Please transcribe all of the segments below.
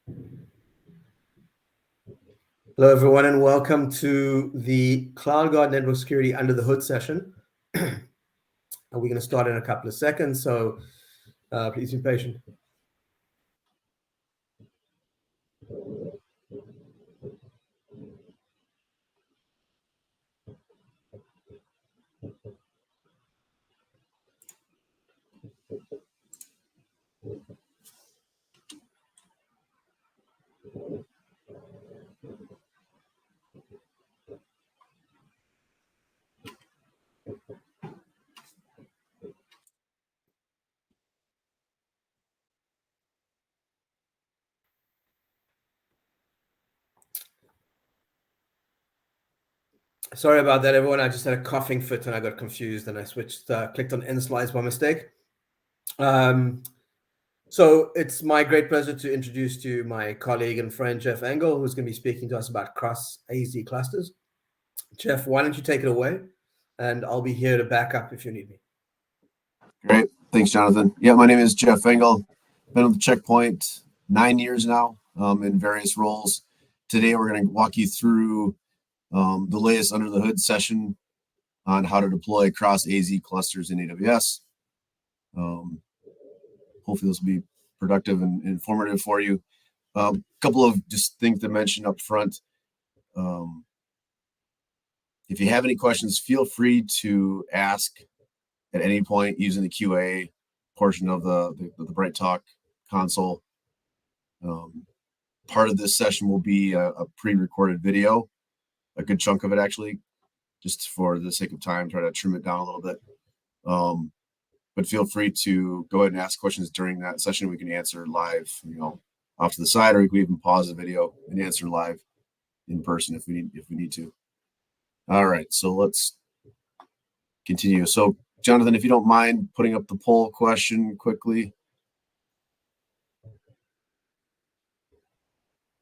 Hello, everyone, and welcome to the CloudGuard Network Security Under the Hood session. And we're going to start in a couple of seconds, so please be patient. Sorry about that, everyone. I just had a coughing fit and I got confused and I clicked on end slides by mistake. So it's my great pleasure to introduce to you my colleague and friend, Jeff Engel, who's going to be speaking to us about cross AZ clusters. Jeff, why don't you take it away? And I'll be here to back up if you need me. Great. Thanks, Jonathan. Yeah, my name is Jeff Engel. Been with Check Point 9 years now in various roles. Today, we're going to walk you through the latest under the hood session on how to deploy cross AZ clusters in AWS. Hopefully this will be productive and informative for you. A couple of just things to mention up front. If you have any questions, feel free to ask at any point using the QA portion of the BrightTalk console. Part of this session will be a pre-recorded video, a good chunk of it actually, just for the sake of time, try to trim it down a little bit. But feel free to go ahead and ask questions during that session. We can answer live, off to the side, or we can even pause the video and answer live in person if we need to. All right, so let's continue. So, Jonathan, if you don't mind putting up the poll question quickly.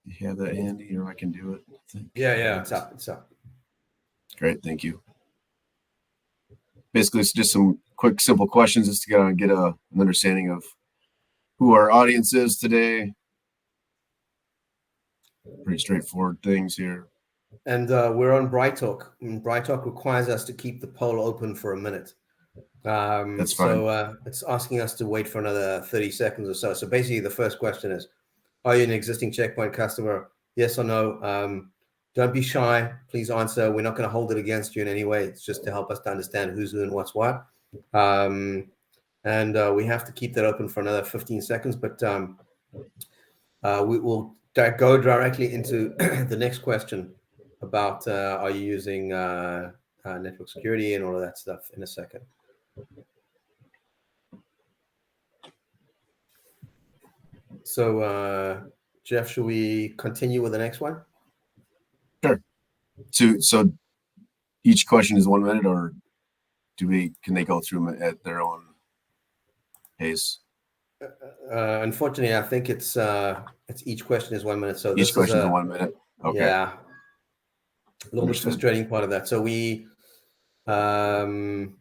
You have that handy, or I can do it. I think. Yeah, it's up. Great, thank you. Basically, it's just some quick, simple questions just to get an understanding of who our audience is today. Pretty straightforward things here. And we're on BrightTalk. BrightTalk requires us to keep the poll open for a minute. That's fine. So it's asking us to wait for another 30 seconds or so. So basically, the first question is, are you an existing Check Point customer? Yes or no? Don't be shy. Please answer. We're not going to hold it against you in any way. It's just to help us to understand who's who and what's what. And we have to keep that open for another 15 seconds. But we will go directly into the next question about are you using network security and all of that stuff in a second. So, Jeff, should we continue with the next one? Sure. So each question is 1 minute, or can they go through them at their own pace? Unfortunately, I think it's each question is 1 minute. So each question is 1 minute. Okay. Yeah. A little bit frustrating part of that. So we, So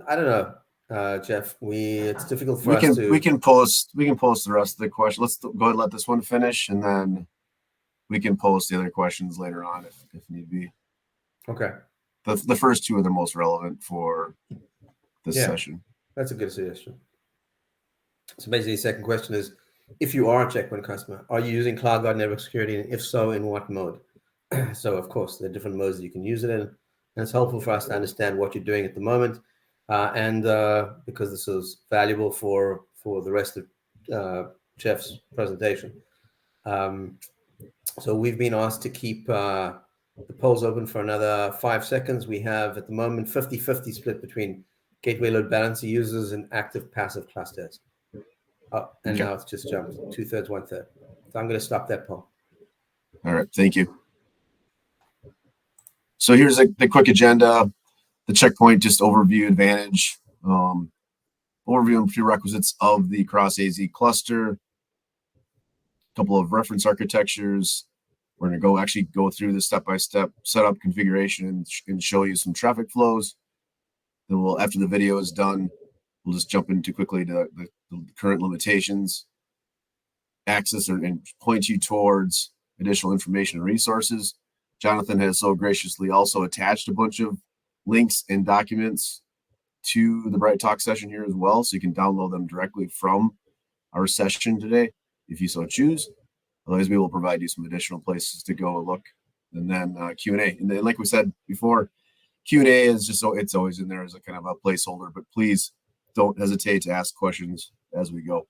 I don't know. Jeff, it's difficult for us to. We can post the rest of the question. Let's go ahead and let this one finish, and then we can post the other questions later on if need be. Okay. The first two are the most relevant for this session. That's a good suggestion. So basically, the second question is, if you are a Check Point customer, are you using CloudGuard Network Security, and if so, in what mode? So of course, there are different modes that you can use it in, and it's helpful for us to understand what you're doing at the moment. And because this is valuable for the rest of Jeff's presentation. So we've been asked to keep the polls open for another 5 seconds. We have at the moment 50-50 split between gateway load balancer users and active passive clusters. And now it's just jumped 2/3, 1/3. So I'm going to stop that poll. All right, thank you. So here's the quick agenda. The Check Point just overview advantage, overview and prerequisites of the cross AZ cluster, a couple of reference architectures. We're going to go through the step-by-step setup configuration and show you some traffic flows. Then after the video is done, we'll just jump into quickly to the current limitations. access and point you towards additional information and resources. Jonathan has so graciously also attached a bunch of links and documents to the Bright Talk session here as well, so you can download them directly from our session today if you so choose. Otherwise, we will provide you some additional places to go look, and then Q&A. And then, like we said before, Q&A is just so it's always in there as a kind of a placeholder, but please don't hesitate to ask questions as we go.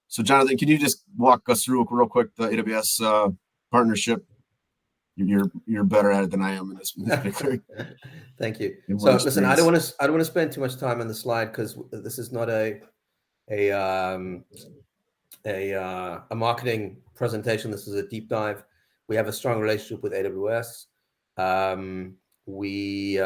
So, Jonathan, can you just walk us through real quick the AWS partnership? You're better at it than I am in this particular. Thank you. So, listen, I don't want to spend too much time on the slide because this is not a marketing presentation. This is a deep dive. We have a strong relationship with AWS. We've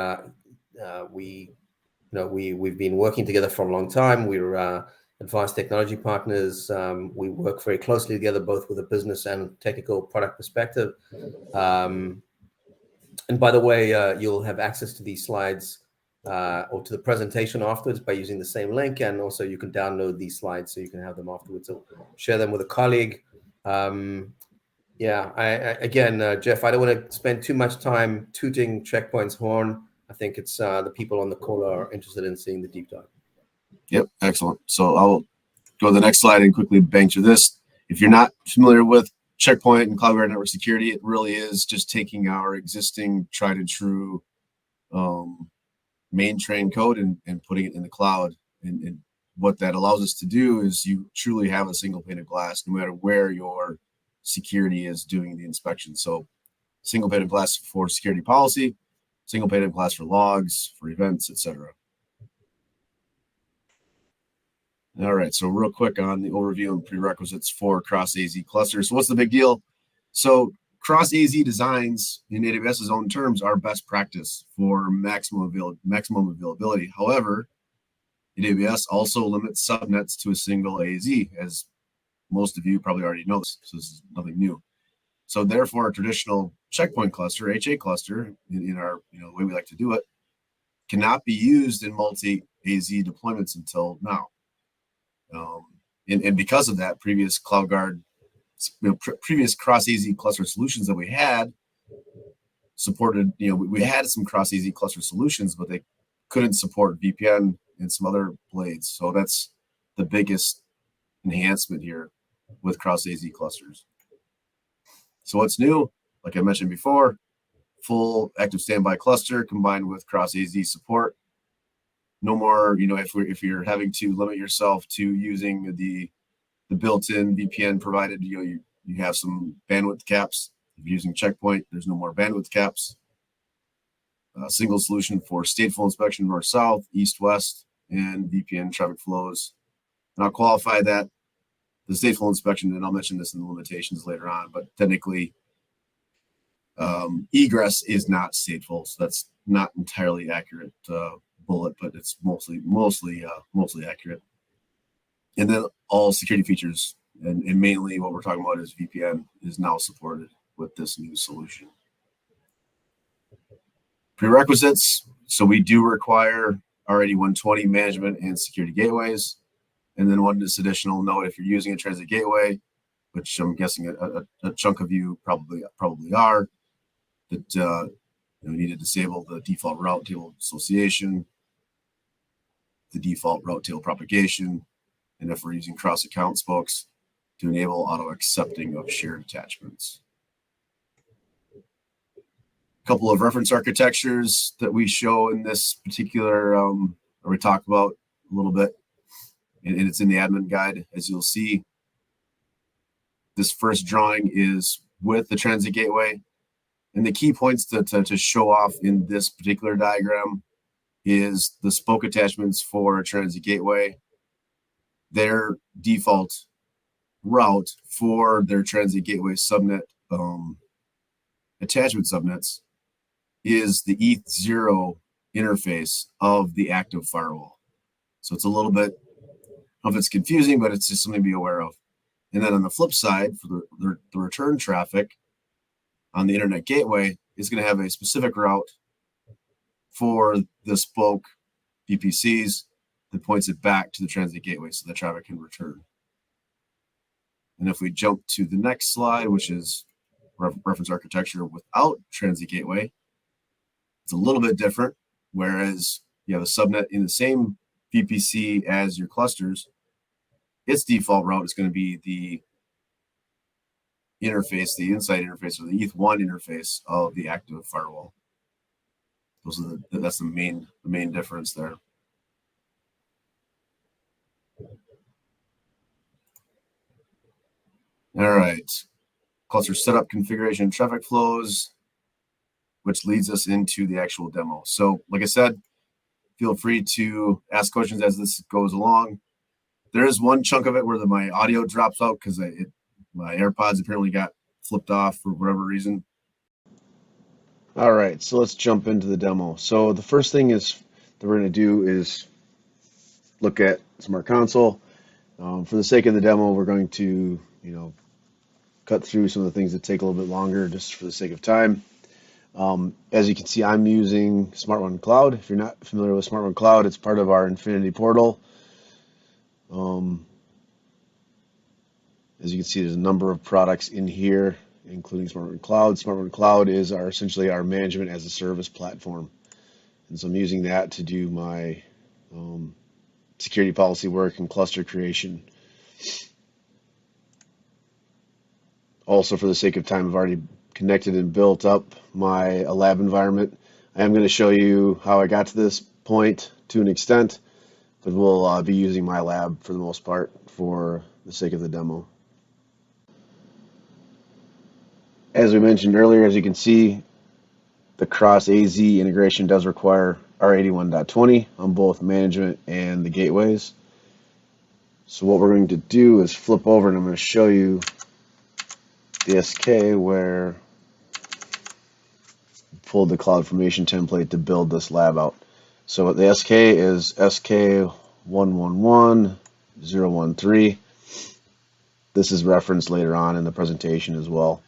been working together for a long time. We're advanced technology partners. We work very closely together, both with a business and technical product perspective. And by the way, you'll have access to these slides or to the presentation afterwards by using the same link. And also you can download these slides so you can have them afterwards or share them with a colleague. Again, Jeff, I don't want to spend too much time tooting Check Point's horn. I think it's the people on the call are interested in seeing the deep dive. Yep, excellent. So I'll go to the next slide and quickly bang through this. If you're not familiar with Check Point and CloudGuard network security, it really is just taking our existing tried and true main train code and putting it in the cloud. And what that allows us to do is you truly have a single pane of glass, no matter where your security is doing the inspection. So single pane of glass for security policy, single pane of glass for logs, for events, etc. All right, so real quick on the overview and prerequisites for cross-AZ clusters. So what's the big deal? So cross-AZ designs, in AWS's own terms, are best practice for maximum availability. However, AWS also limits subnets to a single AZ, as most of you probably already know this, so this is nothing new. So therefore, a traditional checkpoint cluster, HA cluster, in our the way we like to do it, cannot be used in multi-AZ deployments until now. And because of that, previous CloudGuard, previous cross-AZ cluster solutions that we had supported, we had some cross-AZ cluster solutions, but they couldn't support VPN and some other blades. So that's the biggest enhancement here with cross-AZ clusters. So what's new? Like I mentioned before, full active standby cluster combined with cross-AZ support. No more, if you're having to limit yourself to using the built-in VPN provided, you have some bandwidth caps. If you're using Check Point, there's no more bandwidth caps. A single solution for stateful inspection, north-south, east-west, and VPN traffic flows. And I'll qualify that the stateful inspection, and I'll mention this in the limitations later on, but technically egress is not stateful, so that's not entirely accurate bullet, but it's mostly accurate. And then all security features, and mainly what we're talking about is VPN, is now supported with this new solution. Prerequisites. So we do require RAD 120 management and security gateways. And then one just additional note, if you're using a transit gateway, which I'm guessing a chunk of you probably are, that you need to disable the default route table association, the default route table propagation, and if we're using cross-account spokes, to enable auto-accepting of shared attachments. A couple of reference architectures that we show in this particular, or we talk about a little bit, and it's in the admin guide, as you'll see. This first drawing is with the transit gateway. And the key points to show off in this particular diagram is the spoke attachments for a transit gateway. Their default route for their transit gateway subnet attachment subnets is the ETH0 interface of the active firewall. So it's a little bit, I don't know if it's confusing, but it's just something to be aware of. And then on the flip side, for the return traffic on the internet gateway, is going to have a specific route for the spoke VPCs that points it back to the transit gateway so the traffic can return. And if we jump to the next slide, which is reference architecture without transit gateway, it's a little bit different. Whereas you have a subnet in the same VPC as your clusters, its default route is going to be the interface, the inside interface, or the ETH1 interface of the active firewall. That's the main difference there. All right, cluster setup, configuration, traffic flows, which leads us into the actual demo. So, like I said, feel free to ask questions as this goes along. There is one chunk of it where my audio drops out because my AirPods apparently got flipped off for whatever reason. All right, so let's jump into the demo. So the first thing that we're going to do is look at Smart Console. For the sake of the demo, we're going to, cut through some of the things that take a little bit longer just for the sake of time. As you can see, I'm using SmartRun Cloud. If you're not familiar with SmartRun Cloud, it's part of our Infinity portal. As you can see, there's a number of products in here, including SmartRun Cloud. SmartRun Cloud is essentially our management as a service platform. And so I'm using that to do my security policy work and cluster creation. Also, for the sake of time, I've already connected and built up my lab environment. I am going to show you how I got to this point to an extent, but we'll be using my lab for the most part for the sake of the demo. As we mentioned earlier, as you can see, the cross AZ integration does require R81.20 on both management and the gateways. So what we're going to do is flip over and I'm going to show you the SK where I pulled the CloudFormation template to build this lab out. So the SK is SK111013. This is referenced later on in the presentation as well.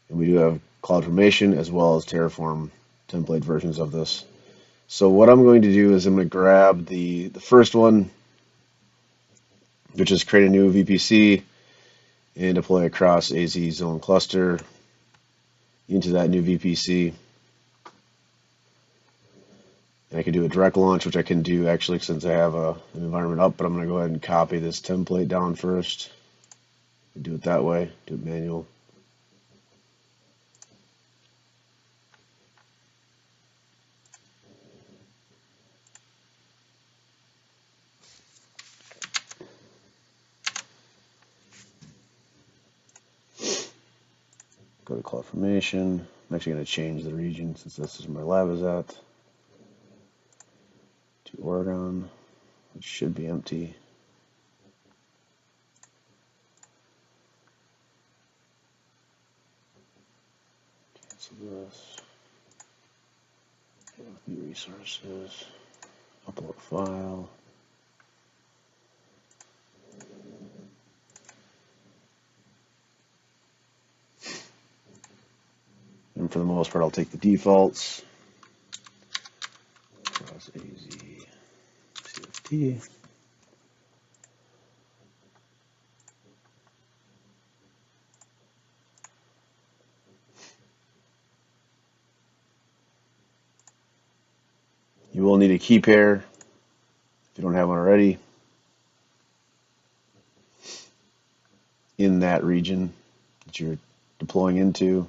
And we do have CloudFormation as well as Terraform template versions of this. So what I'm going to do is I'm going to grab the first one, which is create a new VPC and deploy a cross AZ zone cluster into that new VPC. And I can do a direct launch, which I can do actually since I have an environment up, but I'm going to go ahead and copy this template down first. Do it that way, do it manual. Go to CloudFormation. I'm actually going to change the region since this is where my lab is at. To Oregon, which should be empty. Cancel this. New resources. Upload file. And for the most part, I'll take the defaults. Cross AZ CFT. You will need a key pair if you don't have one already in that region that you're deploying into.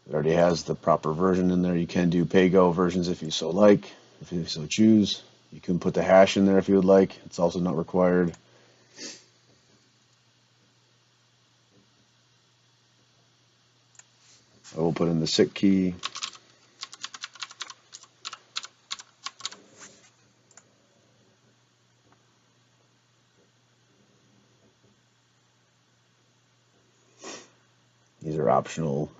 It already has the proper version in there. You can do pay-go versions if you so like, if you so choose. You can put the hash in there if you would like. It's also not required. I will put in the SIC key. These are optional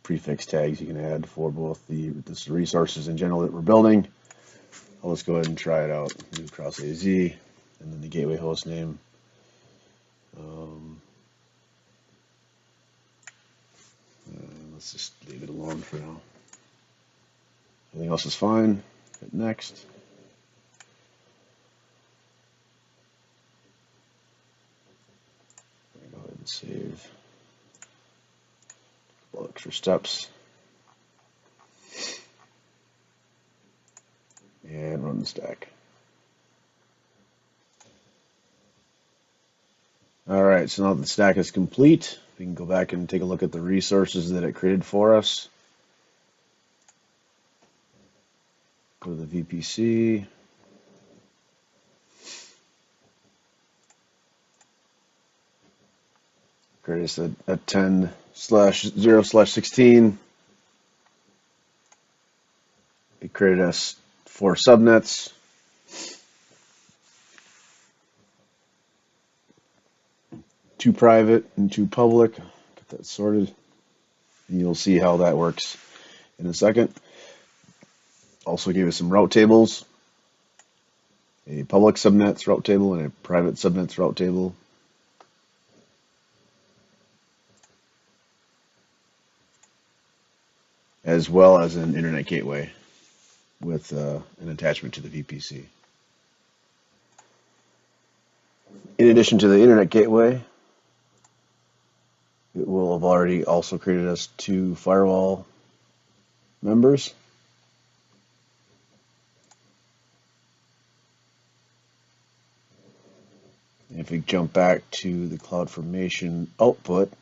prefix tags you can add for both the resources in general that we're building. Let's go ahead and try it out. New cross AZ, and then the gateway host name. Let's just leave it alone for now. Everything else is fine. Hit next. Go ahead and save. A couple extra steps. And run the stack. All right, so now that the stack is complete, we can go back and take a look at the resources that it created for us. Go to the VPC. Create us a 10/0/16. It created us 4 subnets. Two private and 2 public. Get that sorted. And you'll see how that works in a second. Also gave us some route tables. A public subnets route table and a private subnets route table. As well as an internet gateway with an attachment to the VPC. In addition to the internet gateway, it will have already also created us 2 firewall members. And if we jump back to the CloudFormation output,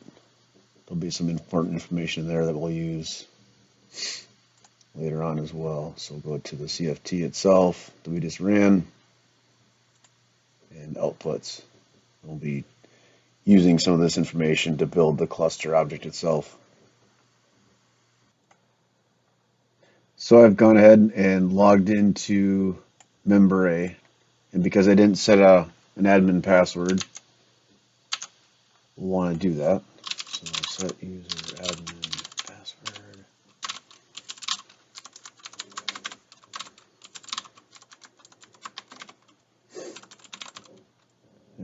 there'll be some important information there that we'll use later on as well. So we'll go to the CFT itself that we just ran and outputs. We'll be using some of this information to build the cluster object itself. So I've gone ahead and logged into member A, and because I didn't set an admin password, we'll want to do that. So set user admin password.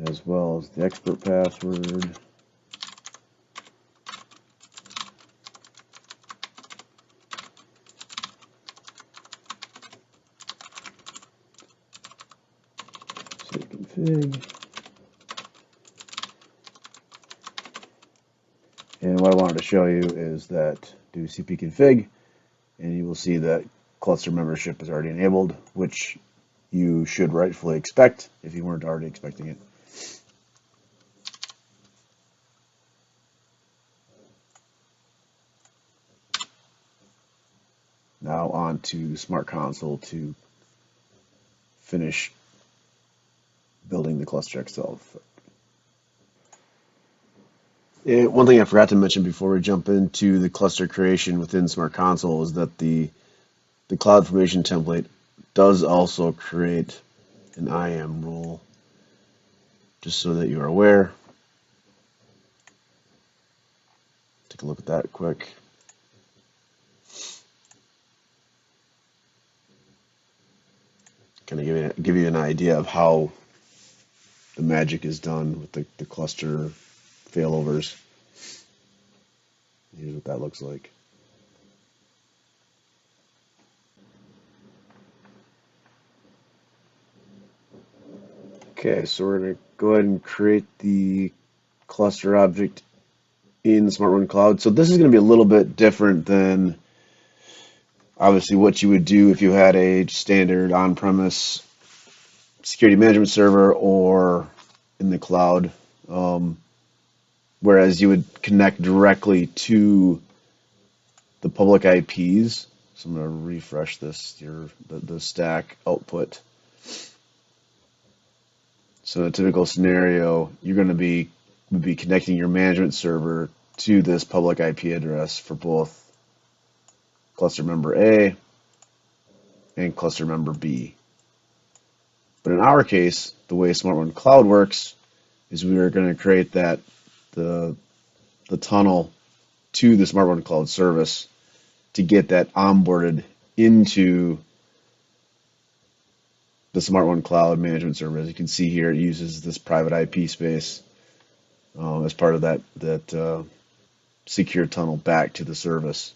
As well as the expert password. Set config. And what I wanted to show you is that do cpconfig, and you will see that cluster membership is already enabled, which you should rightfully expect if you weren't already expecting it. Now on to Smart Console to finish building the cluster itself. One thing I forgot to mention before we jump into the cluster creation within Smart Console is that the CloudFormation template does also create an IAM rule, just so that you are aware. Take a look at that quick. Kind of give you an idea of how the magic is done with the cluster failovers. Here's what that looks like. Okay, so we're going to go ahead and create the cluster object in the Smart Run Cloud. So this is going to be a little bit different than obviously what you would do if you had a standard on-premise security management server or in the cloud, whereas you would connect directly to the public IPs. So I'm going to refresh this, the stack output. So in a typical scenario, you're going to would be connecting your management server to this public IP address for both cluster member A and cluster member B. But in our case, the way Smart Run Cloud works is we are going to create the tunnel to the Smart Run Cloud service to get that onboarded into the Smart Run Cloud management server. As you can see here, it uses this private IP space as part of that secure tunnel back to the service.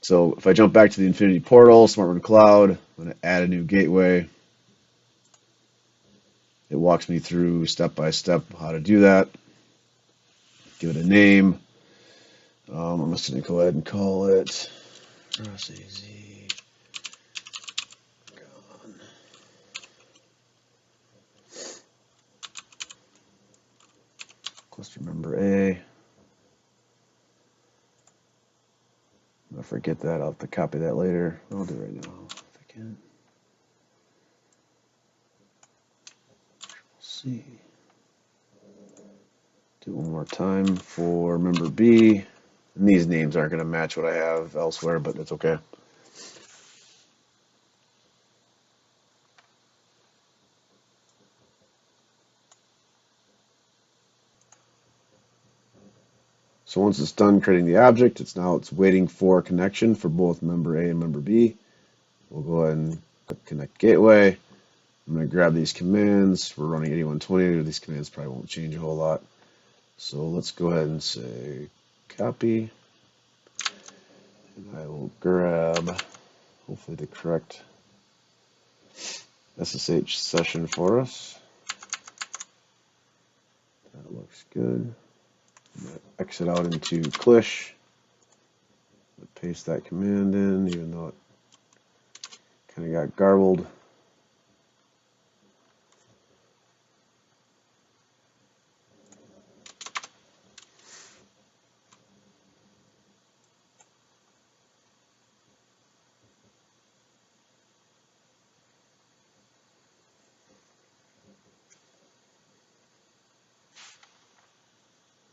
So if I jump back to the Infinity portal, SmartRun Cloud, I'm going to add a new gateway. It walks me through step by step how to do that. Give it a name. I'm just going to go ahead and call it RSAZ. Cluster member A. I'm going to forget that. I'll have to copy that later. I'll do it right now if I can. See. Do it one more time for member B. And these names aren't going to match what I have elsewhere, but that's okay. So once it's done creating the object, it's waiting for a connection for both member A and member B. We'll go ahead and click Connect Gateway. I'm going to grab these commands. We're running 8120. These commands probably won't change a whole lot. So let's go ahead and say copy. And I will grab, hopefully, the correct SSH session for us. That looks good. I'm going to exit out into Clish. Paste that command in, even though it kind of got garbled.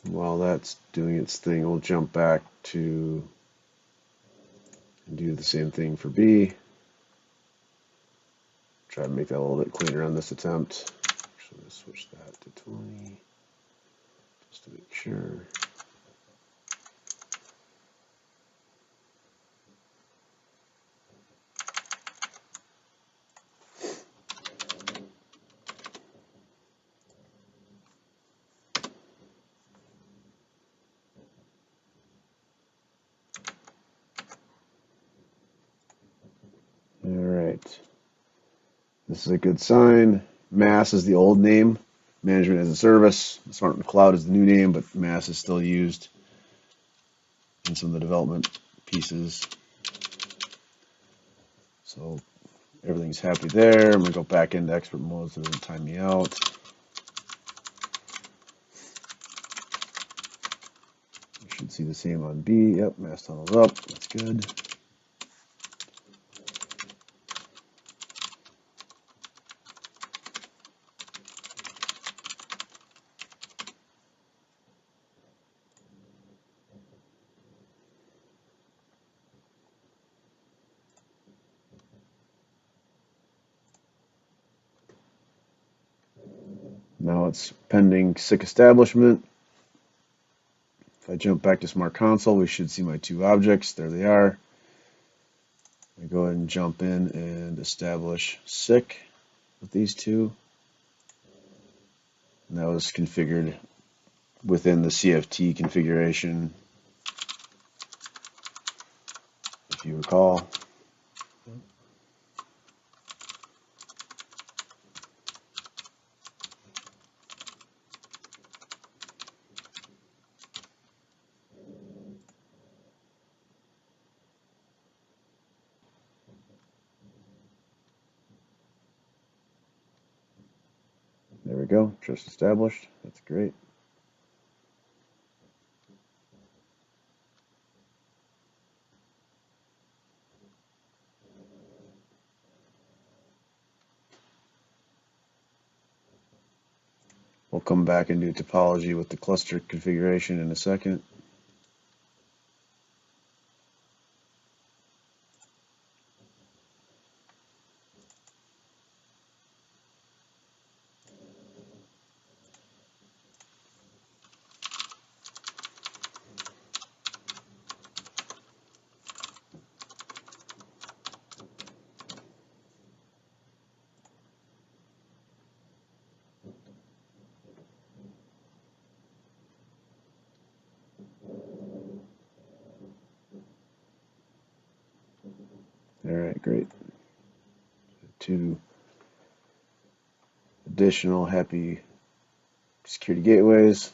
While that's doing its thing, we'll jump back to and do the same thing for B. Try to make that a little bit cleaner on this attempt. Actually, let's switch that to 20 just to make sure. All right. This is a good sign. MAS is the old name. Management as a Service. SmartRun Cloud is the new name, but MAS is still used in some of the development pieces. So everything's happy there. I'm going to go back into expert mode so it doesn't time me out. You should see the same on B. Yep, MAS tunnel's up. That's good. Now it's pending SICK establishment. If I jump back to Smart Console, we should see my two objects. There they are. I go ahead and jump in and establish SICK with these two. And that was configured within the CFT configuration, if you recall. There we go, just established. That's great. We'll come back and do topology with the cluster configuration in a second. great. 2 additional happy security gateways.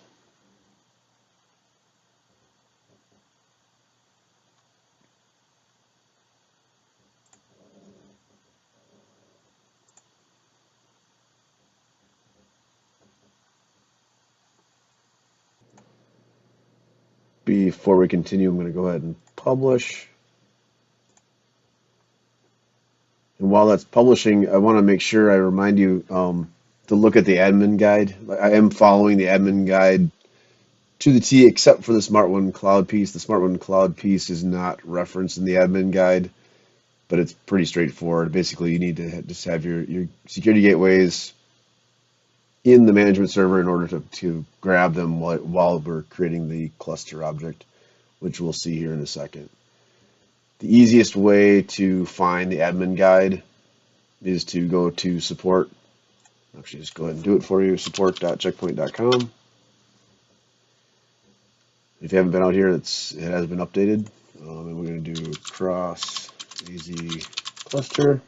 Before we continue, I'm going to go ahead and publish. And while that's publishing, I want to make sure I remind you to look at the admin guide. I am following the admin guide to the T, except for the Smart One Cloud piece. The Smart One Cloud piece is not referenced in the admin guide, but it's pretty straightforward. Basically, you need to just have your security gateways in the management server in order to grab them while we're creating the cluster object, which we'll see here in a second. The easiest way to find the admin guide is to go to support. Actually, just go ahead and do it for you, support.checkpoint.com. If you haven't been out here, it has been updated. And we're going to do cross AZ cluster.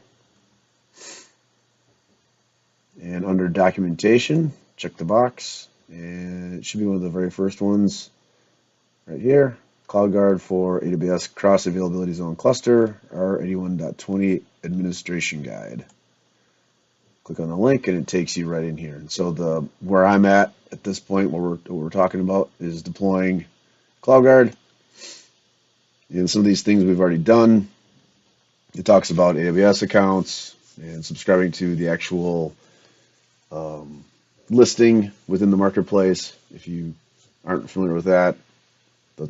And under documentation, check the box. And it should be one of the very first ones right here. CloudGuard for AWS Cross Availability Zone Cluster, R81.20 Administration Guide. Click on the link and it takes you right in here. And so where I'm at this point, what we're talking about is deploying CloudGuard. And some of these things we've already done. It talks about AWS accounts and subscribing to the actual listing within the marketplace. If you aren't familiar with that,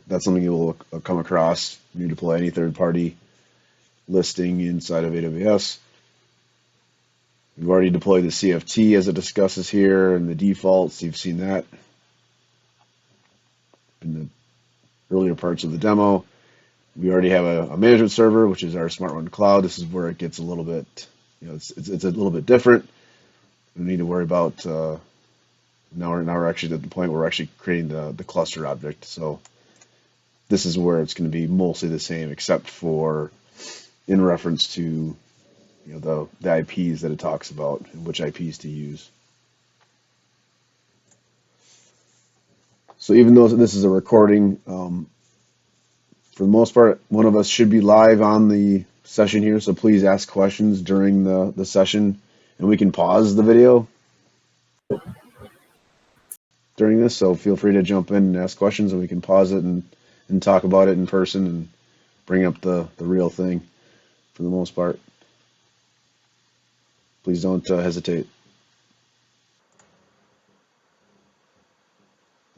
that's something you will come across when you deploy any third-party listing inside of AWS. We've already deployed the CFT as it discusses here and the defaults. You've seen that in the earlier parts of the demo. We already have a management server, which is our Smart One Cloud. This is where it gets a little bit, it's a little bit different. We need to worry about now we're actually at the point where we're actually creating the cluster object. So this is where it's going to be mostly the same, except for in reference to the IPs that it talks about and which IPs to use. So even though this is a recording, for the most part, one of us should be live on the session here. So please ask questions during the session, and we can pause the video during this. So feel free to jump in and ask questions, and we can pause it and talk about it in person and bring up the real thing for the most part. Please don't hesitate.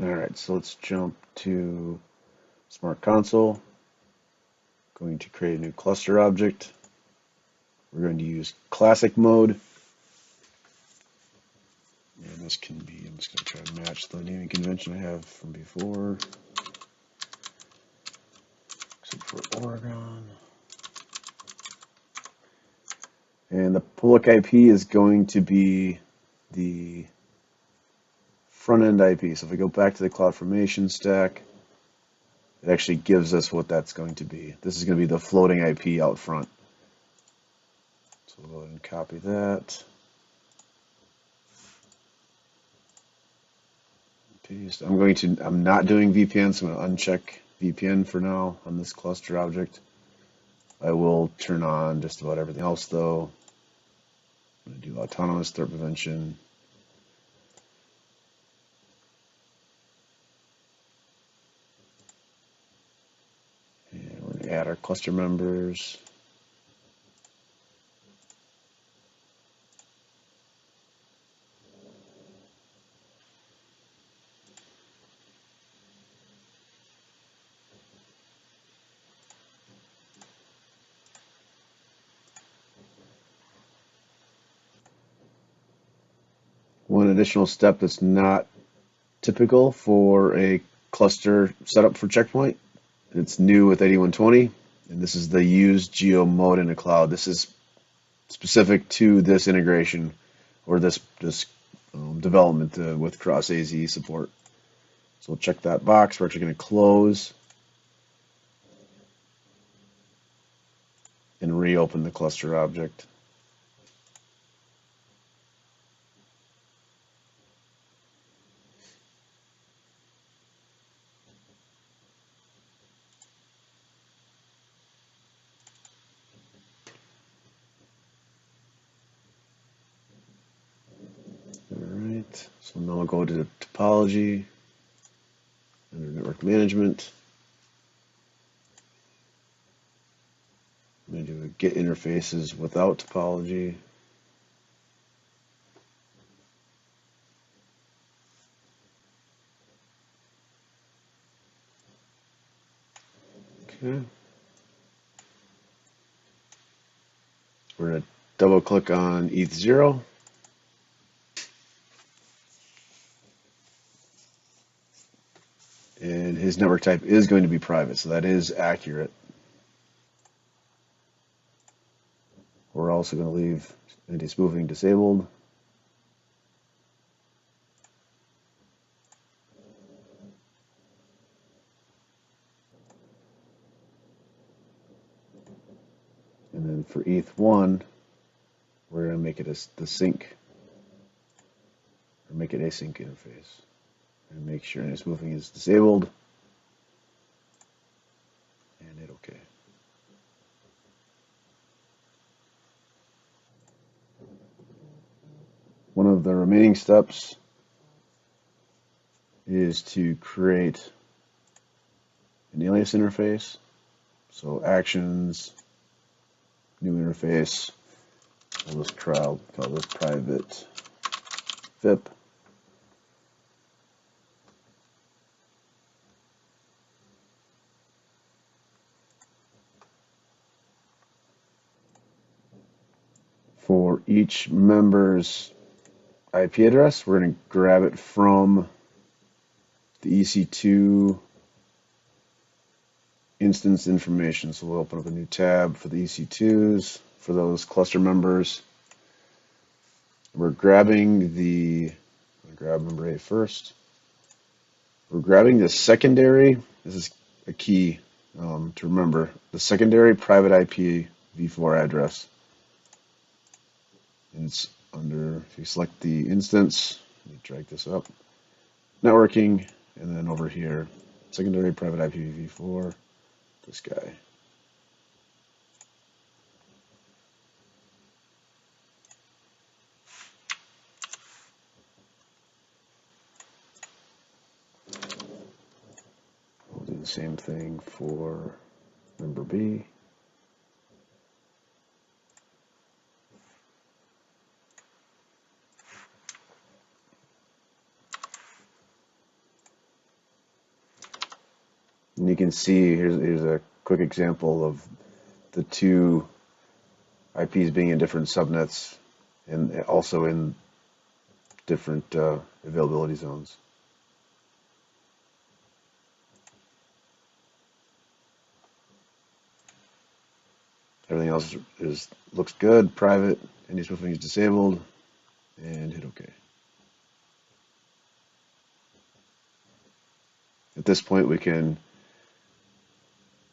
All right, so let's jump to Smart Console. Going to create a new cluster object. We're going to use classic mode. And this can be, I'm just going to try to match the naming convention I have from before. Except for Oregon. And the public IP is going to be the front end IP. So if we go back to the CloudFormation stack, it actually gives us what that's going to be. This is going to be the floating IP out front. So we'll go ahead and copy that. Paste. I'm not doing VPN, so I'm going to uncheck VPN for now on this cluster object. I will turn on just about everything else though. I'm going to do autonomous threat prevention. And we're going to add our cluster members. One additional step that's not typical for a cluster setup for Check Point. It's new with 8120, and this is the use geo mode in the cloud. This is specific to this integration or this development with cross AZ support. So we'll check that box. We're actually going to close and reopen the cluster object. Alright, so now I'll go to topology, under network management. I'm going to do a get interfaces without topology. Okay. We're going to double click on ETH0. And his network type is going to be private, so that is accurate. We're also going to leave anti-spoofing disabled. And then for ETH1, we're going to make it the sync, or make it async interface. And make sure anti-spoofing is disabled. And hit OK. One of the remaining steps is to create an alias interface. So actions, new interface. We'll just call this private VIP. For each member's IP address, we're going to grab it from the EC2 instance information. So we'll open up a new tab for the EC2s for those cluster members. We're grabbing I'll grab member 8 first. We're grabbing the secondary, this is a key to remember, the secondary private IP v4 address. And it's under, if you select the instance, let me drag this up, networking, and then over here, secondary private IPv4, this guy. We'll do the same thing for member B. And you can see, here's a quick example of the two IPs being in different subnets and also in different availability zones. Everything else looks good, private, anti-spoofing is disabled, and hit OK. At this point, we can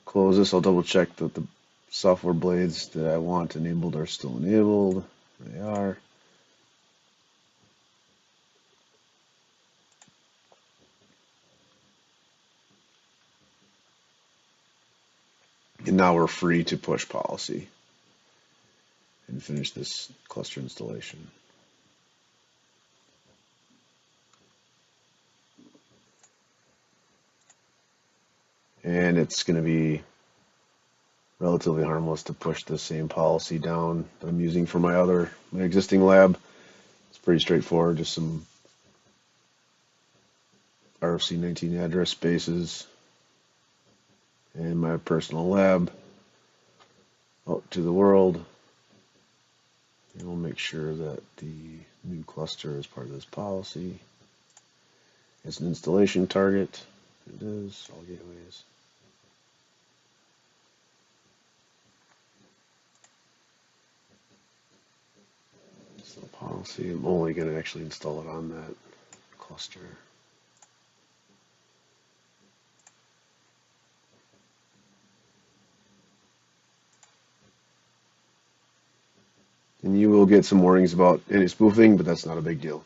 close this. I'll double check that the software blades that I want enabled are still enabled. They are. And now we're free to push policy and finish this cluster installation. And it's going to be relatively harmless to push the same policy down that I'm using for my existing lab. It's pretty straightforward, just some RFC19 address spaces and my personal lab out to the world. And we'll make sure that the new cluster is part of this policy. It's an installation target. It is, all gateways. It's the policy. I'm only going to actually install it on that cluster. And you will get some warnings about any spoofing, but that's not a big deal.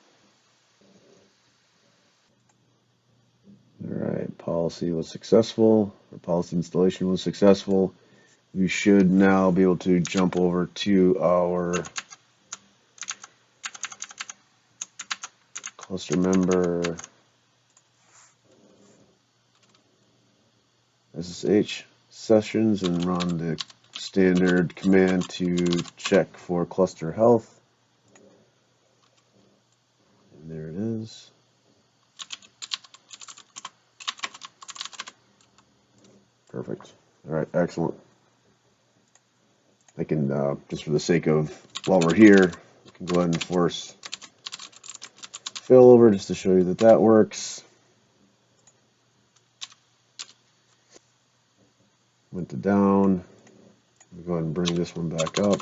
All right, policy was successful. Our policy installation was successful. We should now be able to jump over to our cluster member SSH sessions and run the standard command to check for cluster health. And there it is. Perfect. All right, excellent. I can, just for the sake of, while we're here, I can go ahead and force failover just to show you that that works. Went to down. We'll go ahead and bring this one back up.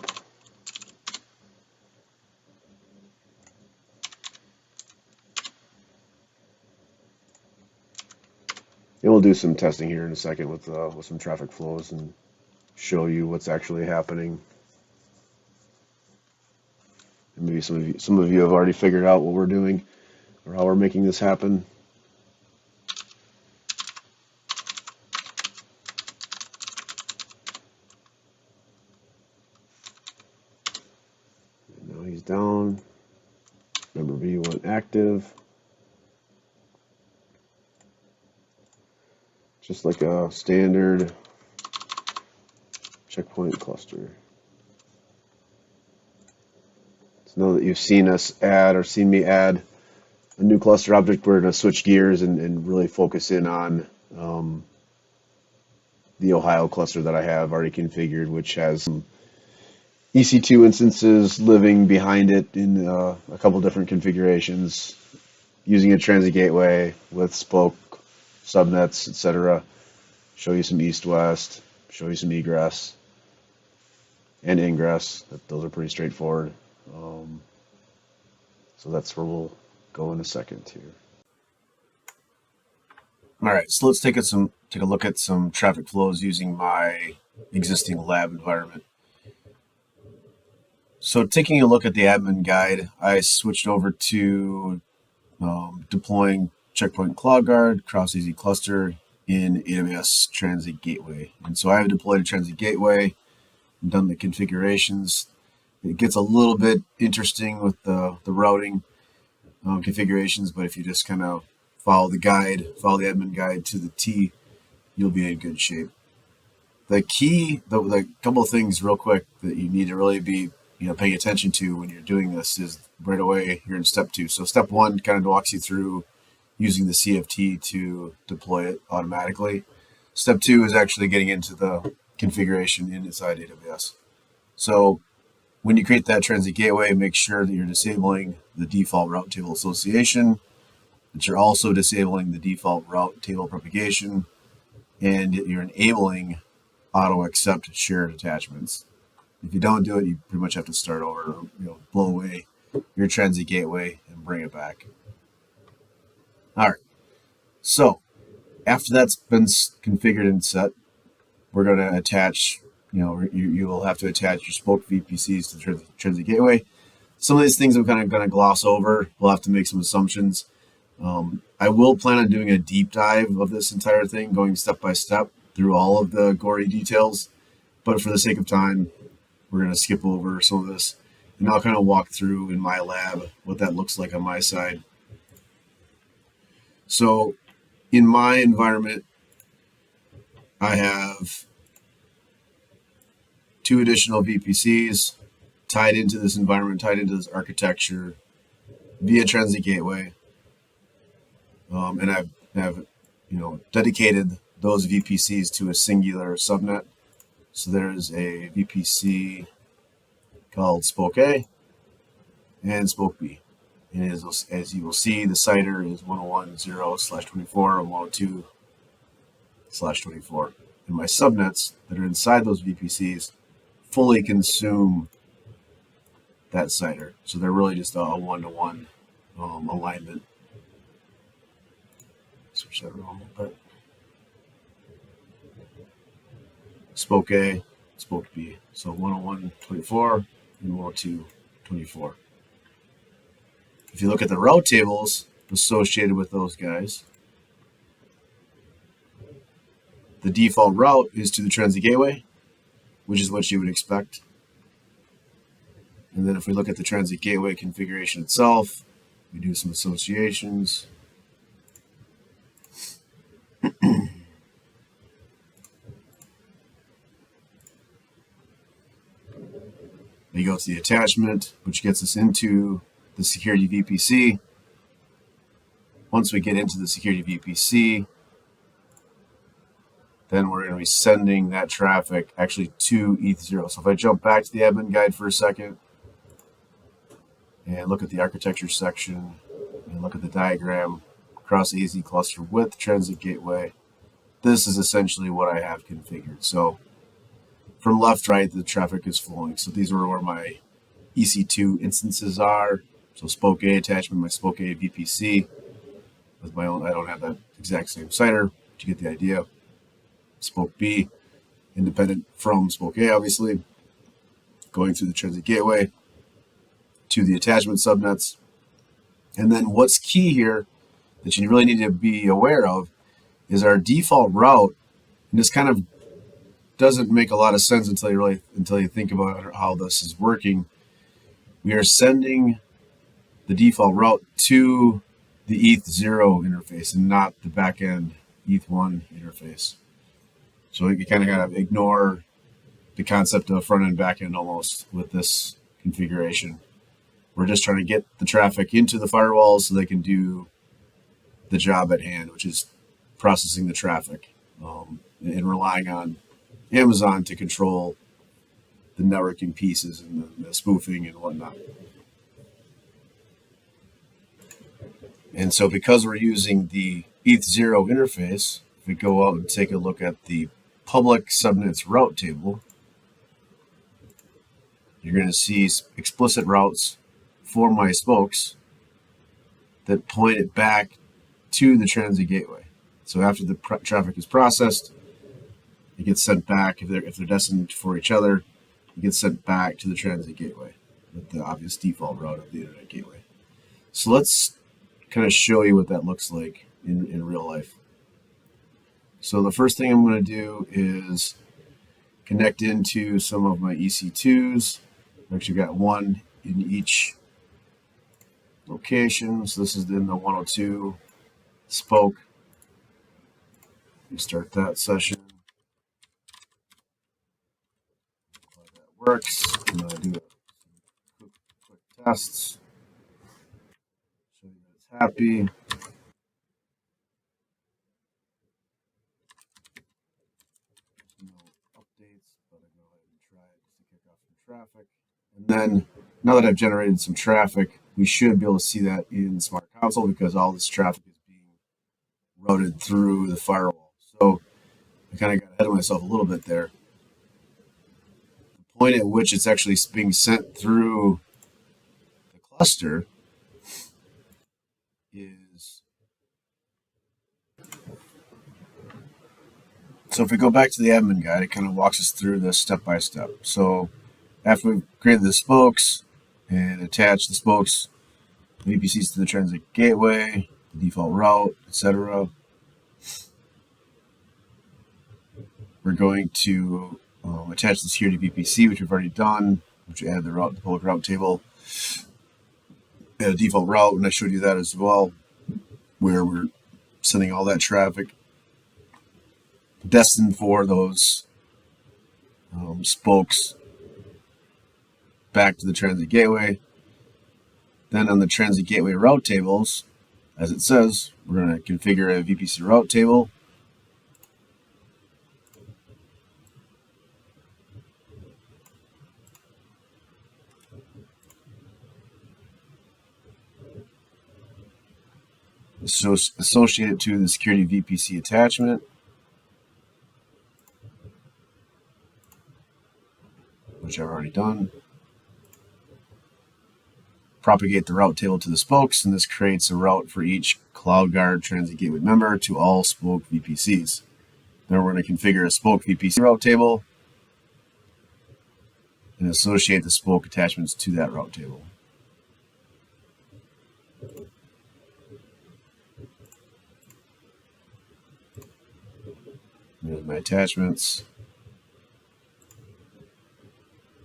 And we'll do some testing here in a second with some traffic flows and show you what's actually happening. And maybe some of you have already figured out what we're doing or how we're making this happen. And now he's down. Member V1 active. Just like a standard checkpoint cluster. So now that you've seen us add or seen me add a new cluster object, we're going to switch gears and really focus in on the Ohio cluster that I have already configured, which has some EC2 instances living behind it in a couple different configurations, using a transit gateway with spoke subnets, etc. Show you some east-west, show you some egress and ingress. Those are pretty straightforward. So that's where we'll go in a second here. All right, so let's take a look at some traffic flows using my existing lab environment. So taking a look at the admin guide, I switched over to deploying Check Point CloudGuard cross AZ cluster in AWS Transit Gateway. And so I have deployed a Transit Gateway and done the configurations. It gets a little bit interesting with the routing configurations, but if you just kind of follow the admin guide to the T, you'll be in good shape. The key, the couple of things real quick that you need to really be paying attention to when you're doing this is right away you're in step 2. So step 1 kind of walks you through using the CFT to deploy it automatically. Step 2 is actually getting into the configuration inside AWS. So when you create that transit gateway, make sure that you're disabling the default route table association, that you're also disabling the default route table propagation, and you're enabling auto accept shared attachments. If you don't do it, you pretty much have to start over, blow away your transit gateway and bring it back. All right. So after that's been configured and set, we're going to attach, you will have to attach your spoke VPCs to the transit gateway. Some of these things I'm kind of going to gloss over. We'll have to make some assumptions. I will plan on doing a deep dive of this entire thing, going step by step through all of the gory details. But for the sake of time, we're going to skip over some of this, and I'll kind of walk through in my lab what that looks like on my side. So in my environment, I have 2 additional VPCs tied into this environment, tied into this architecture via transit gateway. And I have dedicated those VPCs to a singular subnet. So there's a VPC called Spoke A and Spoke B. And as you will see, the CIDR is 101.0/24 and 102/24. And my subnets that are inside those VPCs fully consume that CIDR. So they're really just a one-to-one alignment. Switch that around a little bit. Spoke A, Spoke B. So 101.24 in 102.24. If you look at the route tables associated with those guys, the default route is to the transit gateway, which is what you would expect. And then if we look at the transit gateway configuration itself, we do some associations. We go to the attachment, which gets us into the security VPC. Once we get into the security VPC, then we're going to be sending that traffic actually to ETH0. So if I jump back to the admin guide for a second and look at the architecture section and look at the diagram across the AZ cluster with transit gateway, this is essentially what I have configured. So from left, right, the traffic is flowing. So these are where my EC2 instances are. So Spoke A attachment, my Spoke A VPC with my own. I don't have that exact same CIDR, but you get the idea. Spoke B, independent from Spoke A, obviously, going through the transit gateway to the attachment subnets. And then what's key here that you really need to be aware of is our default route. And this kind of doesn't make a lot of sense until you think about how this is working. We are sending the default route to the ETH0 interface and not the backend ETH1 interface. So you kind of got to ignore the concept of front end, back end almost with this configuration. We're just trying to get the traffic into the firewalls so they can do the job at hand, which is processing the traffic and relying on Amazon to control the networking pieces and the spoofing and whatnot. And so because we're using the ETH0 interface, if we go out and take a look at the public subnets route table, you're going to see explicit routes for my spokes that point it back to the transit gateway. So after the traffic is processed, it gets sent back. If they're destined for each other, it gets sent back to the transit gateway with the obvious default route of the internet gateway. So let's kind of show you what that looks like in real life. So the first thing I'm going to do is connect into some of my EC2s. I've actually got one in each location. So this is in the 102 spoke. We start that session. That works. I'm going to do quick tests. Show you that it's happy. Traffic. And then now that I've generated some traffic, we should be able to see that in Smart Console because all this traffic is being routed through the firewall. So I kind of got ahead of myself a little bit there. The point at which it's actually being sent through the cluster is, so if we go back to the admin guide, it kind of walks us through this step by step. So after we've created the spokes and attached the spokes, VPCs to the transit gateway, the default route, etc., we're going to attach the security VPC, which we've already done, which added the public route table, add a default route, and I showed you that as well, where we're sending all that traffic destined for those spokes back to the transit gateway. Then on the transit gateway route tables, as it says, we're going to configure a VPC route table. So associated to the security VPC attachment, which I've already done. Propagate the route table to the spokes, and this creates a route for each CloudGuard transit gateway member to all spoke VPCs. Then we're going to configure a spoke VPC route table. and associate the spoke attachments to that route table. There's my attachments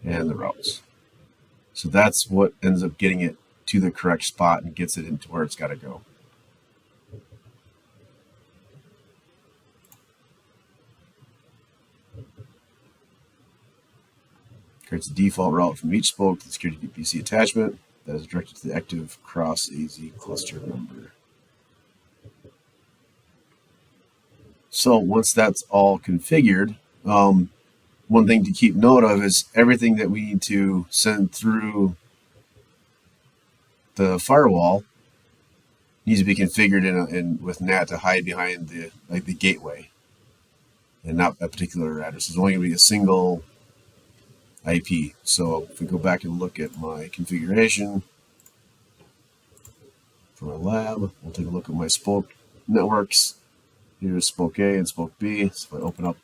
and the routes. So that's what ends up getting it to the correct spot and gets it into where it's got to go. Creates a default route from each spoke to the security VPC attachment that is directed to the active cross AZ cluster member. So once that's all configured, one thing to keep note of is everything that we need to send through the firewall needs to be configured in with NAT to hide behind the gateway and not a particular address. It's only going to be a single IP. So if we go back and look at my configuration for my lab, we'll take a look at my spoke networks. Here's spoke A and spoke B. So if I open up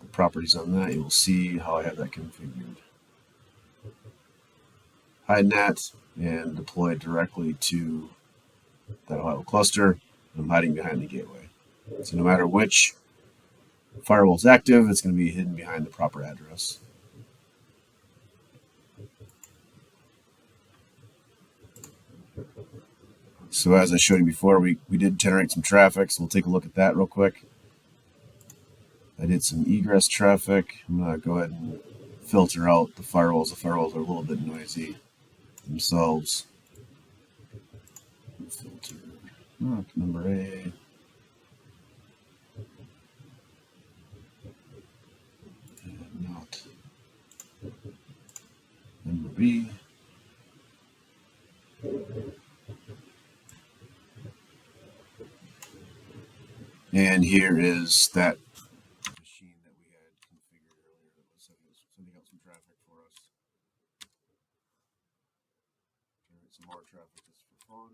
the properties on that, you will see how I have that configured. Hide NAT and deploy directly to that Ohio cluster. I'm hiding behind the gateway. So no matter which firewall is active, it's going to be hidden behind the proper address. So as I showed you before, we did generate some traffic, so we'll take a look at that real quick. I did some egress traffic. I'm going to go ahead and filter out the firewalls. The firewalls are a little bit noisy themselves. Filter number A. And not number B. And here is that machine that we had configured earlier that was sending out some traffic for us. Generate some more traffic just for fun.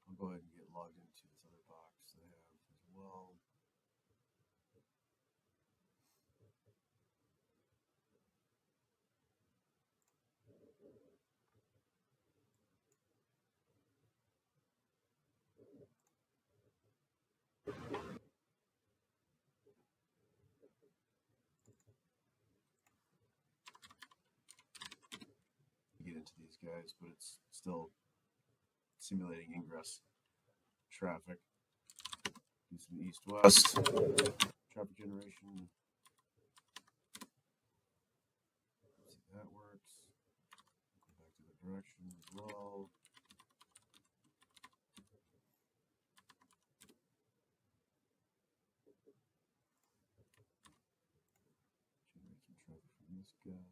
I'll go ahead and get logged into this other box that I have as well. Get into these guys, but it's still simulating ingress traffic. Do some east-west traffic generation. See if that works. Go back to the direction as well. Generate some traffic from this guy.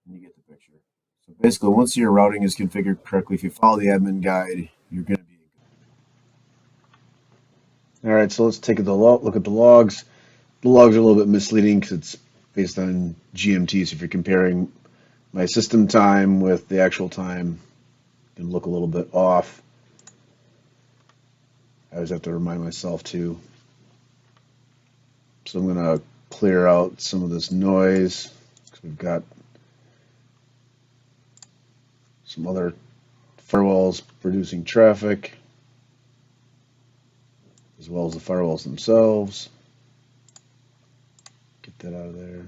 And you get the picture. So basically, once your routing is configured correctly, if you follow the admin guide, you're going to be good. All right, so let's take a look at the logs. The logs are a little bit misleading because it's based on GMT. So if you're comparing my system time with the actual time, it can look a little bit off. I always have to remind myself too. So I'm going to clear out some of this noise because we've got some other firewalls producing traffic, as well as the firewalls themselves. Get that out of there.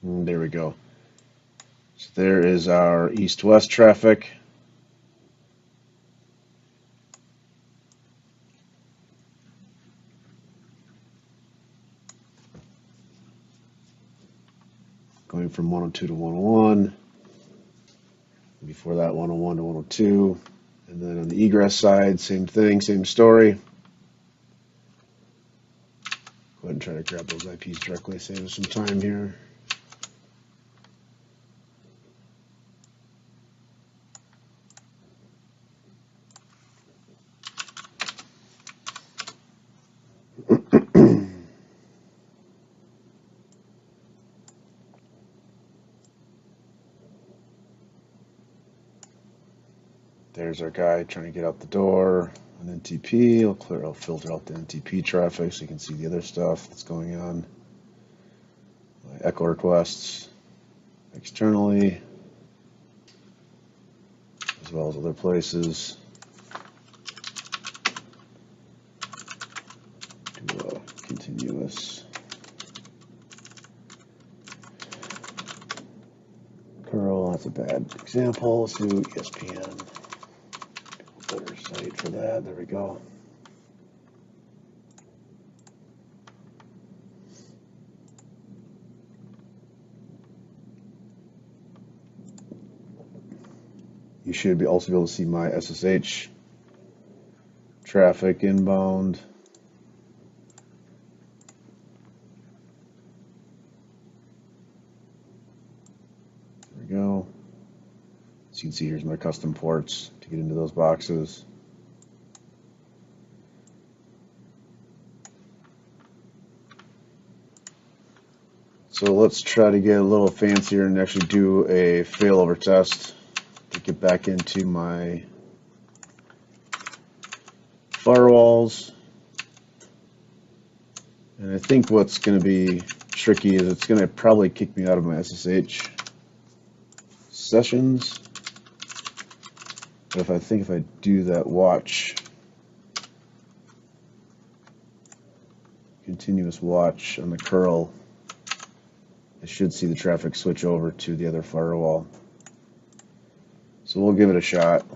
And there we go. So there is our east-west traffic. Going from 102 to 101. Before that, 101 to 102. And then on the egress side, same thing, same story. Go ahead and try to grab those IPs directly, save us some time here. There's our guy trying to get out the door on NTP. It'll filter out the NTP traffic so you can see the other stuff that's going on. My echo requests externally, as well as other places. Do a continuous curl. That's a bad example. Let's do ESPN. Better site for that. There we go. You should also be able to see my SSH traffic inbound. There we go. As you can see, here's my custom ports to get into those boxes. So let's try to get a little fancier and actually do a failover test to get back into my firewalls. And I think what's going to be tricky is it's going to probably kick me out of my SSH sessions. But if I do that watch, continuous watch on the curl, I should see the traffic switch over to the other firewall. So we'll give it a shot,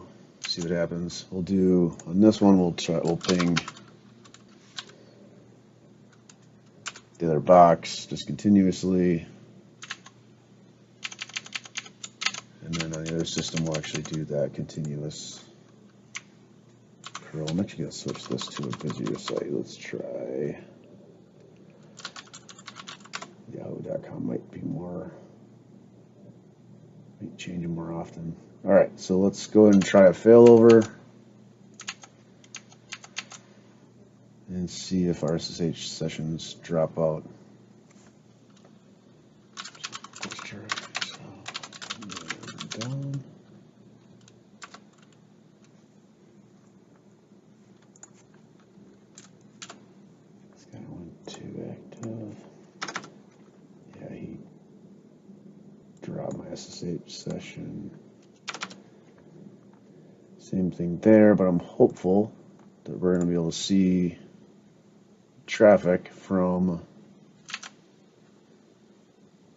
see what happens. We'll do, on this one, we'll ping the other box just continuously. And then on the other system, we'll actually do that continuous curl. I'm actually going to switch this to a busier site. Let's try yahoo.com. Might change them more often. All right, so let's go ahead and try a failover and see if our SSH sessions drop out. Down. This guy went to active. Yeah, he dropped my SSH session. Same thing there, but I'm hopeful that we're going to be able to see traffic from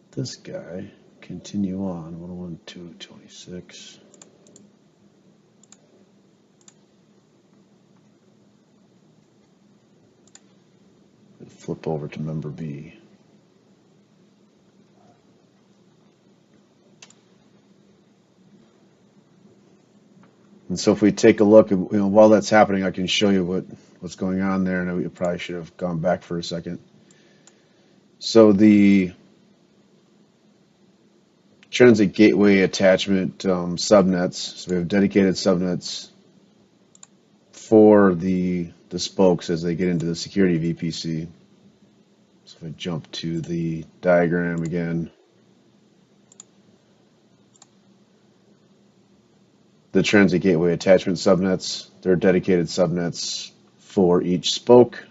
this guy continue on 101.2.26. And flip over to member B. And so if we take a look, while that's happening, I can show you what's going on there. And I probably should have gone back for a second. So the transit gateway attachment subnets. So we have dedicated subnets for the spokes as they get into the security VPC. So if I jump to the diagram again, the transit gateway attachment subnets, they're dedicated subnets for each spoke.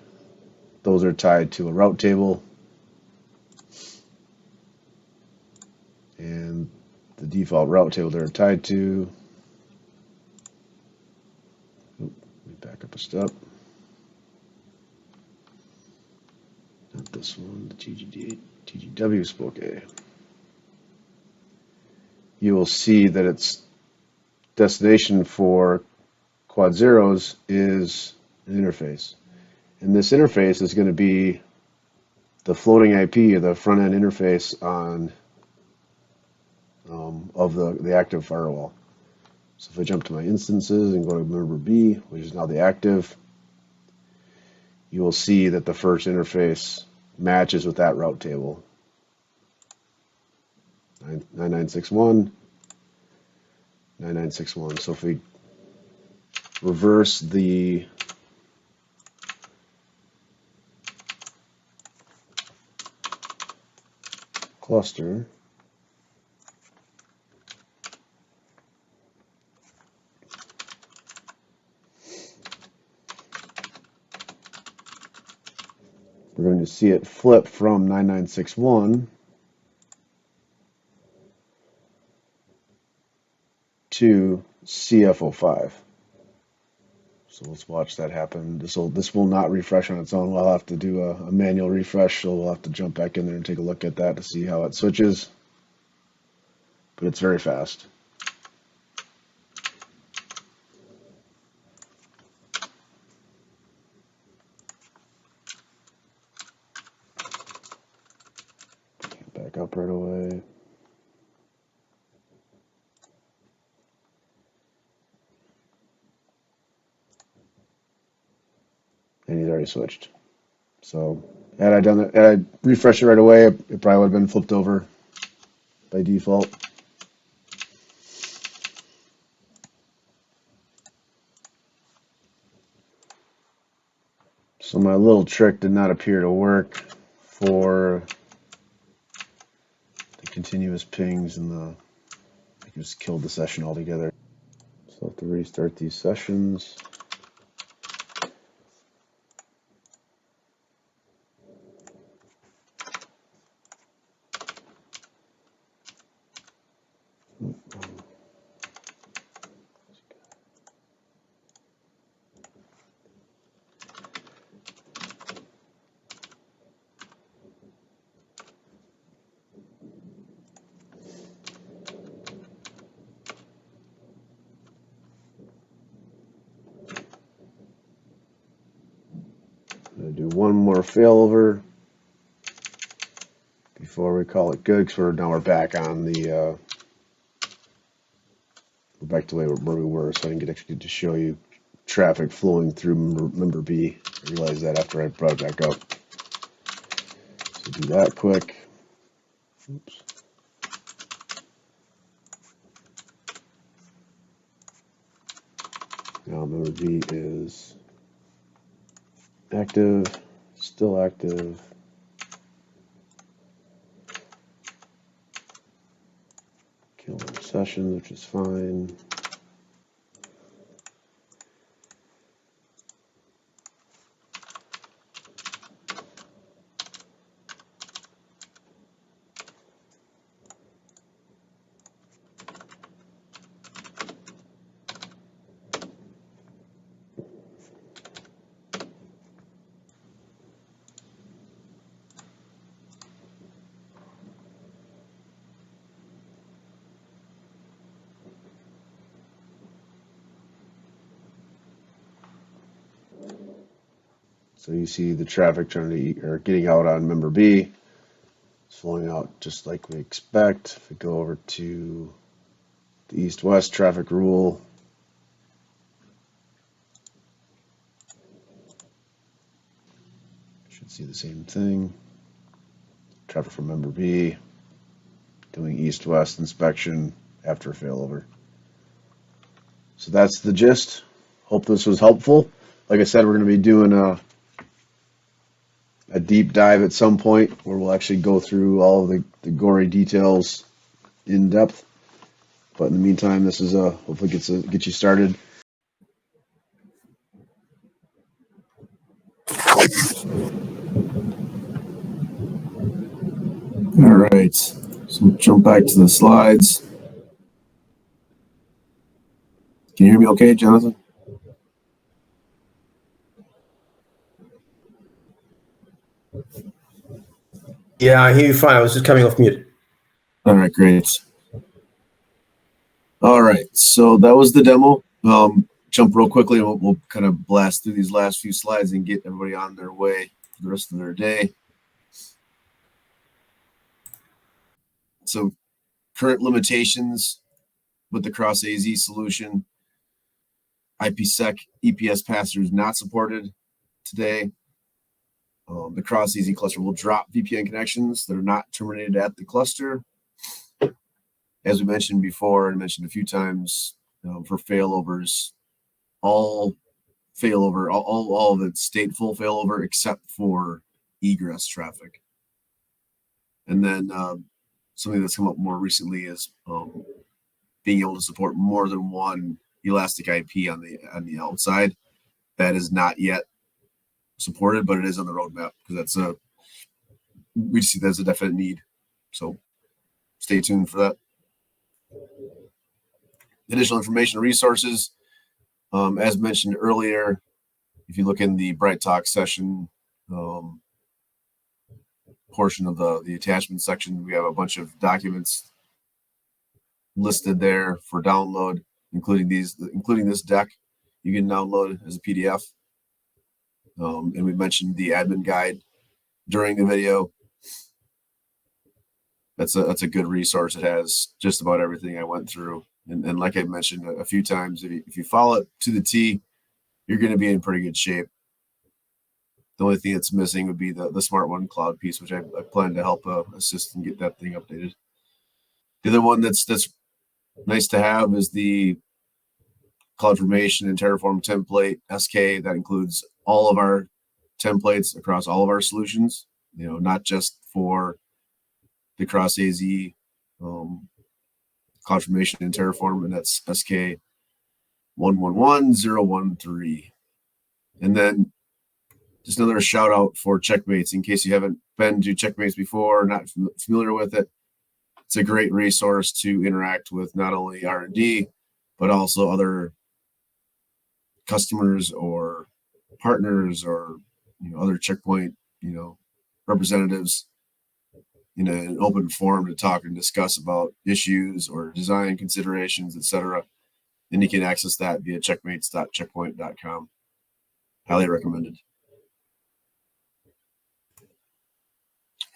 Those are tied to a route table. And the default route table they're tied to. Let me back up a step. Not this one, the TGW spoke A. You will see that its destination for quad zeros is an interface. And this interface is going to be the floating IP or the front end interface on of the active firewall. So if I jump to my instances and go to member B, which is now the active, you will see that the first interface matches with that route table. 9961, 9961. So if we reverse the cluster, we're going to see it flip from 9961 to CF05. So let's watch that happen. This will not refresh on its own. We'll have to do a manual refresh, so we'll have to jump back in there and take a look at that to see how it switches. But it's very fast. Back up right away. And he's already switched. So had I done that, had I refreshed it right away, it probably would have been flipped over by default. So my little trick did not appear to work for the continuous pings, and I just killed the session altogether. So I have to restart these sessions. I'm going to do one more failover before we call it good, because now we're back on the we're back to where we were, so I can get to show you traffic flowing through member B. I realized that after I brought it back up. So do that quick. Oops. Now member B is active, still active. Killing sessions, which is fine. So you see the traffic getting out on member B. It's flowing out just like we expect. If we go over to the east-west traffic rule, should see the same thing. Traffic from member B, doing east-west inspection after failover. So that's the gist. Hope this was helpful. Like I said, we're going to be doing a deep dive at some point where we'll actually go through all of the gory details in depth. But in the meantime, this is hopefully get you started. All right, so we'll jump back to the slides. Can you hear me okay, Jonathan? Yeah, I hear you fine. I was just coming off mute. All right, great. All right, so that was the demo. Jump real quickly, and we'll kind of blast through these last few slides and get everybody on their way for the rest of their day. So current limitations with the Cross AZ solution. IPsec EPS pass-through is not supported today. The Cross AZ cluster will drop VPN connections that are not terminated at the cluster. As we mentioned before and mentioned a few times, for failovers, all of it stateful failover except for egress traffic. And then something that's come up more recently is being able to support more than one elastic IP on the outside. That is not yet supported, but it is on the roadmap because we see that as a definite need. So stay tuned for that. Additional information and resources. As mentioned earlier, if you look in the Bright Talk session portion of the attachment section, we have a bunch of documents listed there for download, including this deck you can download as a PDF. And we mentioned the admin guide during the video. That's a good resource. It has just about everything I went through. And like I mentioned a few times, if you follow it to the T, you're going to be in pretty good shape. The only thing that's missing would be the Smart One Cloud piece, which I plan to help assist and get that thing updated. The other one that's nice to have is the CloudFormation and Terraform template SK. That includes all of our templates across all of our solutions, not just for the Cross AZ CloudFormation and Terraform, and that's SK 111013. And then just another shout out for Checkmates, in case you haven't been to Checkmates before, not familiar with it. It's a great resource to interact with not only R&D, but also other customers or partners or other Checkpoint representatives in an open forum to talk and discuss about issues or design considerations, etc. And you can access that via checkmates.checkpoint.com. Highly recommended.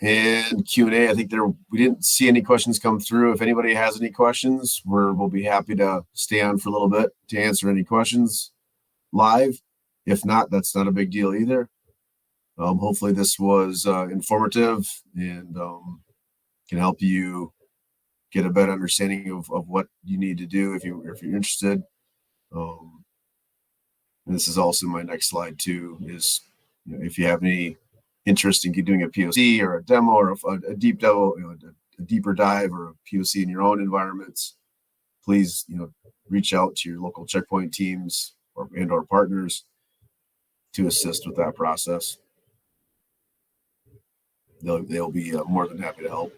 And Q&A, I think we didn't see any questions come through. If anybody has any questions, we'll be happy to stay on for a little bit to answer any questions live. If not, that's not a big deal either. Hopefully this was informative and can help you get a better understanding of what you need to do if you're interested. And this is also my next slide too, is if you have any interest in doing a POC or a demo or a deep demo, a deeper dive or a POC in your own environments, please reach out to your local Checkpoint teams or partners to assist with that process. They'll be more than happy to help.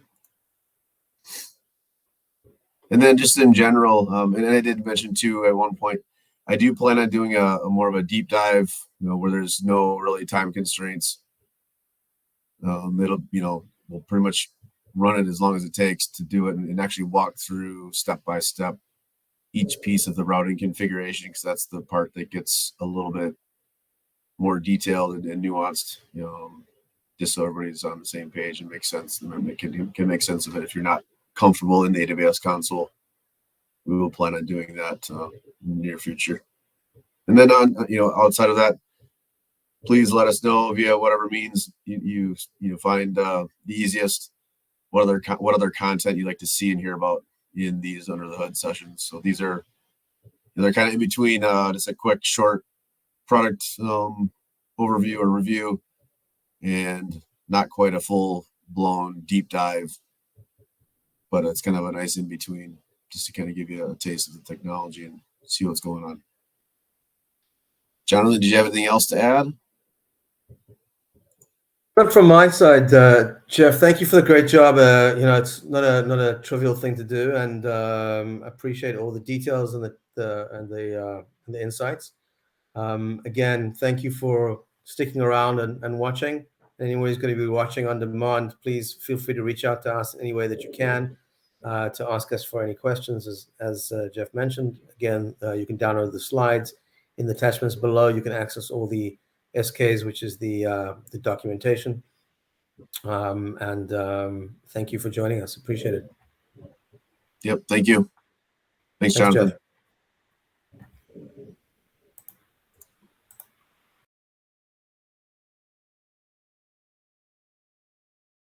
And then just in general, and I did mention too at one point, I do plan on doing a more of a deep dive, where there's no really time constraints. We'll pretty much run it as long as it takes to do it and actually walk through step by step each piece of the routing configuration, because that's the part that gets a little bit more detailed and nuanced, just so everybody's on the same page and makes sense, and it can make sense of it. If you're not comfortable in the AWS console, we will plan on doing that in the near future. And then outside of that, please let us know via whatever means you find the easiest. What other content you'd like to see and hear about in these under the hood sessions. So they're kind of in between just a quick short product overview or review, and not quite a full blown deep dive, but it's kind of a nice in between, just to kind of give you a taste of the technology and see what's going on. Jonathan, did you have anything else to add? But from my side, Jeff, thank you for the great job. It's not a trivial thing to do, and appreciate all the details and the insights. Again, thank you for sticking around and watching. Anyone who's going to be watching on demand, please feel free to reach out to us any way that you can to ask us for any questions. As Jeff mentioned, again, you can download the slides in the attachments below. You can access all the SKs, which is the documentation. Thank you for joining us. Appreciate it. Yep. Thank you. Thanks, Thanks, Jonathan. Jeff.